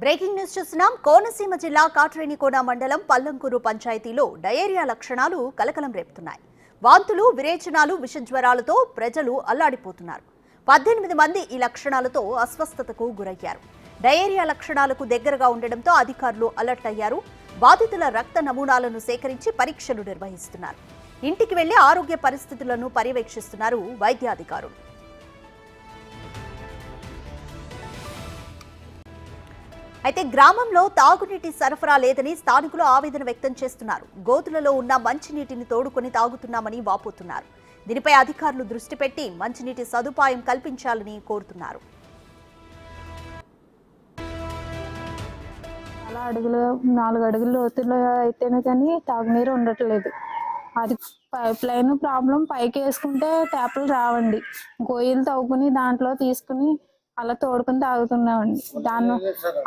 Breaking news చూస్తున్నాం. కోనసీమ జిల్లా కాట్రేనికోన మండలం పల్లంకూరు పంచాయతీలో డయేరియా లక్షణాలు కలకలం రేపుతున్నాయి. వాంతులు, విరేచనాలు, విషజ్వరాలతో ప్రజలు అల్లాడిపోతున్నారు. 18 మంది ఈ లక్షణాలతో అస్వస్థతకు గురయ్యారు. డయేరియా లక్షణాలకు దగ్గరగా ఉండడంతో అధికారులు అలర్ట్ అయ్యారు. బాధితుల రక్త నమూనాలను సేకరించి పరీక్షలు నిర్వహిస్తున్నారు. ఇంటికి వెళ్లి ఆరోగ్య పరిస్థితులను పర్యవేక్షిస్తున్నారు వైద్యాధికారులు. అయితే గ్రామంలో తాగునీటి సరఫరా లేదని స్థానికులు ఆవేదన వ్యక్తం చేస్తున్నారు. గోతులలో ఉన్న మంచినీటిని తోడుకొని తాగుతున్నామని వాపోతున్నారు. దీనిపై అధికారులు దృష్టి పెట్టి మంచినీటి సదుపాయం కల్పించాలని కోరుతున్నారు. చాలా అడుగులు 4 అడుగుల లోతుల్లో అయితేనే కానీ తాగునీరు ఉండట్లేదు. అది పైప్ లైన్ ప్రాబ్లం. పైకి వేసుకుంటే ట్యాపులు రావండి. గొయ్యలు తవ్వుకుని దాంట్లో తీసుకుని అలా తోడుకుని తాగుతున్నామండి.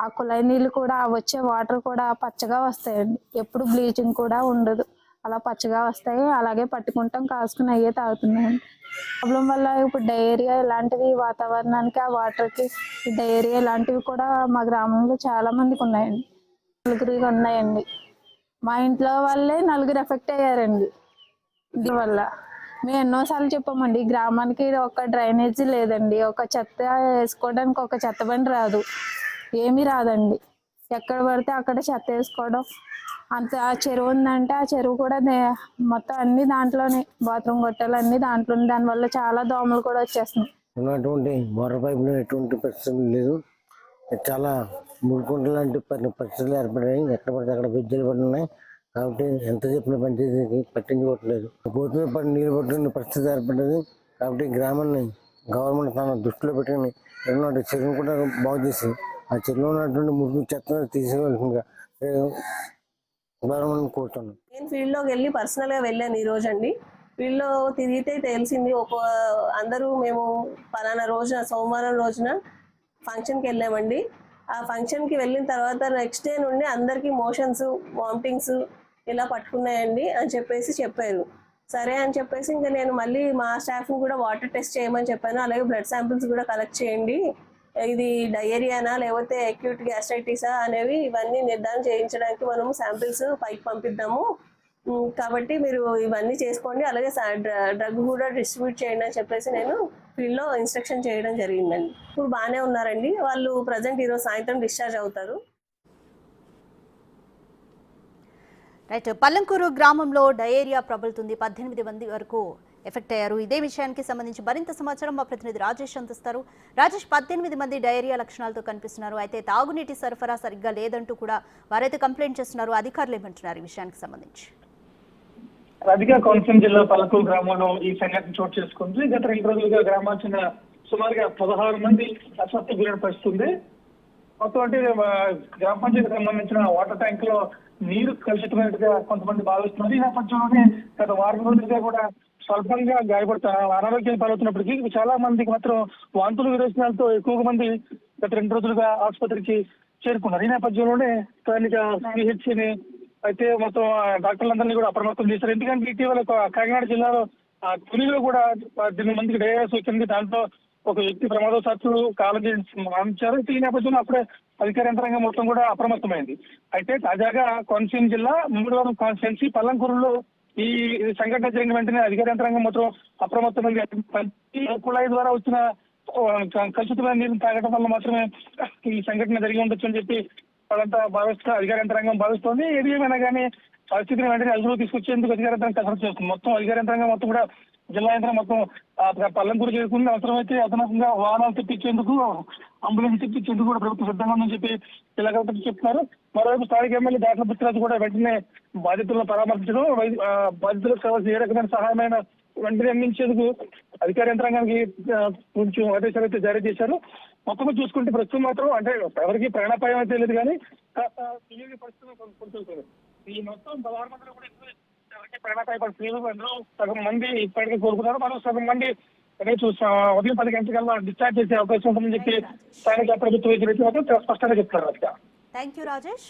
ఆ కుళాయి నీళ్ళు కూడా వచ్చే వాటర్ కూడా పచ్చగా వస్తాయండి. ఎప్పుడు బ్లీచింగ్ కూడా ఉండదు. అలా పచ్చగా వస్తాయి. అలాగే పట్టుకుంటాం, కాసుకుని అయ్యే తాగుతున్నామండి. ప్రాబ్లం వల్ల ఇప్పుడు డయేరియా ఇలాంటివి వాతావరణానికి, ఆ వాటర్కి డయేరియా ఇలాంటివి కూడా మా గ్రామంలో చాలా మందికి ఉన్నాయండి. 4 ఉన్నాయండి. మా ఇంట్లో వాళ్ళే 4 ఎఫెక్ట్ అయ్యారండి దీనివల్ల. మేము ఎన్నోసార్లు చెప్పామండి, గ్రామానికి ఒక డ్రైనేజీ లేదండి. ఒక చెత్త వేసుకోవడానికి ఒక చెత్త బండి రాదు, ఏమీ రాదండి. ఎక్కడ పడితే అక్కడ చెత్త వేసుకోవడం. అంత ఆ చెరువు ఉందంటే ఆ చెరువు కూడా మొత్తం అన్ని దాంట్లోనే, బాత్రూమ్ గొట్టాలు అన్ని దాంట్లోనే. దానివల్ల చాలా దోమలు కూడా వచ్చేస్తున్నాయి. ఉన్నటువంటి వాటర్ పైపులో ఎటువంటి పరిస్థితులు లేదు. చాలా మురుకుంట లాంటి పరిస్థితులు ఏర్పడాయి. ఎక్కడ పడితే అక్కడ గుజ్జలు పడుతున్నాయి. కాబట్టి ఎంత చెప్పిన పంచాయతీకి పట్టించుకోవట్లేదు. గోతుల పడి నీళ్ళు పట్టుకునే పరిస్థితి ఏర్పడ్డది. కాబట్టి గ్రామాన్ని గవర్నమెంట్ తన దృష్టిలో పెట్టుకుని ఎన్నో చెరువు కూడా బాగు చేసి ఆ చెరువులో ఉన్నటువంటి మురుగు చెత్త తీసేవలసిందిగా గవర్నమెంట్ కోరుతున్నాను. నేను ఫీల్డ్లోకి వెళ్ళి పర్సనల్గా వెళ్ళాను ఈ రోజు అండి. ఫీల్డ్లో తిరిగితే తెలిసింది, అందరూ మేము పలానా రోజున సోమవారం రోజున ఫంక్షన్కి వెళ్ళామండి. ఆ ఫంక్షన్కి వెళ్ళిన తర్వాత నెక్స్ట్ డే నుండి అందరికీ మోషన్స్, వామిటింగ్స్ ఇలా పట్టుకున్నాయండి అని చెప్పారు. సరే అని చెప్పేసి ఇంకా నేను మళ్ళీ మా స్టాఫ్ని కూడా వాటర్ టెస్ట్ చేయమని చెప్పాను. అలాగే బ్లడ్ శాంపిల్స్ కూడా కలెక్ట్ చేయండి, ఇది డయేరియానా లేకపోతే అక్యూట్ గ్యాస్ట్రైటిసా అనేవి ఇవన్నీ నిర్ధారణ చేయించడానికి మనము శాంపిల్స్ పైకి పంపిద్దాము. కాబట్టి మీరు ఇవన్నీ చేసుకోండి, అలాగే డ్రగ్ కూడా డిస్ట్రిబ్యూట్ చేయండి అని చెప్పేసి నేను ఫీల్డ్లో ఇన్స్ట్రక్షన్ చేయడం జరిగిందండి. ఇప్పుడు బాగానే ఉన్నారండి వాళ్ళు. ప్రజెంట్ ఈరోజు సాయంత్రం డిశ్చార్జ్ అవుతారు. రైట్. పల్లంకూరు గ్రామంలో డయేరియా ప్రబలుతుంది. 18 మంది వరకు ఎఫెక్ట్ అయ్యారు. ఇదే విషయానికి సంబంధించి మరింత సమాచారం మా ప్రతినిధి రాజేష్ అందిస్తారు. రాజేష్, 18 మంది డయేరియా లక్షణాలతో కనిపిస్తున్నారు. అయితే తాగునీటి సరఫరా సరిగ్గా లేదంటూ కూడా వారైతే కంప్లైంట్ చేస్తున్నారు. అధికారులు ఏమంటున్నారు ఈ విషయానికి సంబంధించి? రాధికా కోనసీమ జిల్లా పల్లంకూరు గ్రామంలో ఈ సంఘటన చోటు చేసుకుంది. గత 2 రోజులుగా గ్రామానికి సుమారుగా 16 మంది అస్వస్థకు గురైన పరిస్థితి ఉంది. మొత్తం అంటే గ్రామ పంచాయతీకి సంబంధించిన వాటర్ ట్యాంక్ లో నీరు కలుషితమైనట్టుగా కొంతమంది భావిస్తున్నారు. ఈ నేపథ్యంలోనే గత వారం రోజులుగా కూడా స్వల్పంగా గాయపడుతున్నారు, అనారోగ్యం పాలవుతున్నప్పటికీ చాలా మందికి మాత్రం వాంతులు, విరేచనాలతో ఎక్కువ మంది గత 2 రోజులుగా ఆసుపత్రికి చేరుకున్నారు. ఈ నేపథ్యంలోనే స్థానిక సిహెచ్సిని అయితే మొత్తం డాక్టర్లందరినీ కూడా అప్రమత్తం చేశారు. ఎందుకంటే ఇటీవల కాకినాడ జిల్లాలో తునిలో కూడా 18 మందికి డయేరియా సోకింది. దాంట్లో ఒక వ్యక్తి ప్రమాదవశాత్తు కాలం మరణించారు. ఈ నేపథ్యంలో అప్పుడే అధికార యంత్రాంగం మొత్తం కూడా అప్రమత్తమైంది. అయితే తాజాగా కోనసీమ జిల్లా ముమ్మడివరం కాన్స్టిట్యున్సీ పల్లంకూరులో ఈ సంఘటన జరిగిన వెంటనే అధికార యంత్రాంగం మొత్తం అప్రమత్తమైంది. కుళాయి ద్వారా వచ్చిన కలుషితమైన నీరుని తాగడం వల్ల మాత్రమే ఈ సంఘటన జరిగి ఉండొచ్చు అని చెప్పి వాళ్ళంతా అధికార యంత్రాంగం భావిస్తోంది. ఏది ఏమైనా కానీ పరిస్థితిని వెంటనే అదుపులో తీసుకొచ్చేందుకు అధికార యంత్రాంగం కసరత్తు చేస్తుంది. మొత్తం అధికార యంత్రాంగం మొత్తం కూడా జిల్లా యంత్రం మొత్తం పల్లంకూరు చేరుకుంది. అవసరమైతే అదనంగా వాహనాలు తెప్పించేందుకు, అంబులెన్స్ తెప్పించేందుకు కూడా ప్రభుత్వం సిద్ధంగా ఉందని చెప్పి జిల్లా కలెక్టర్ చెప్తున్నారు. మరోవైపు స్థానిక ఎమ్మెల్యే దాట్ల పుత్రరాజు కూడా వెంటనే బాధితులను పరామర్శించడం, బాధితులకు కావాల్సిన ఏ రకమైన సహాయమైన వెంటనే అందించేందుకు అధికార యంత్రాంగానికి కొంచెం ఆదేశాలు అయితే జారీ చేశారు. మొత్తం చూసుకుంటే ప్రస్తుతం మాత్రం అంటే ఎవరికి ప్రాణాపాయం అయితే లేదు, కానీ పరిస్థితులు ఈ మొత్తం 16 మందిలో కూడా ఎవరికి ప్రాణాపాయ పరిస్థితులు. అందులో సగం మంది ఇప్పటికే కోరుకున్నారు. మరో సగం మంది ఉదయం 10 గంటలకల్లా డిశ్చార్జ్ చేసే అవకాశం ఉంటుందని చెప్పి స్థానిక ప్రభుత్వ వైద్యులు మాత్రం స్పష్టంగా చెప్తున్నారు. Thank you Rajesh.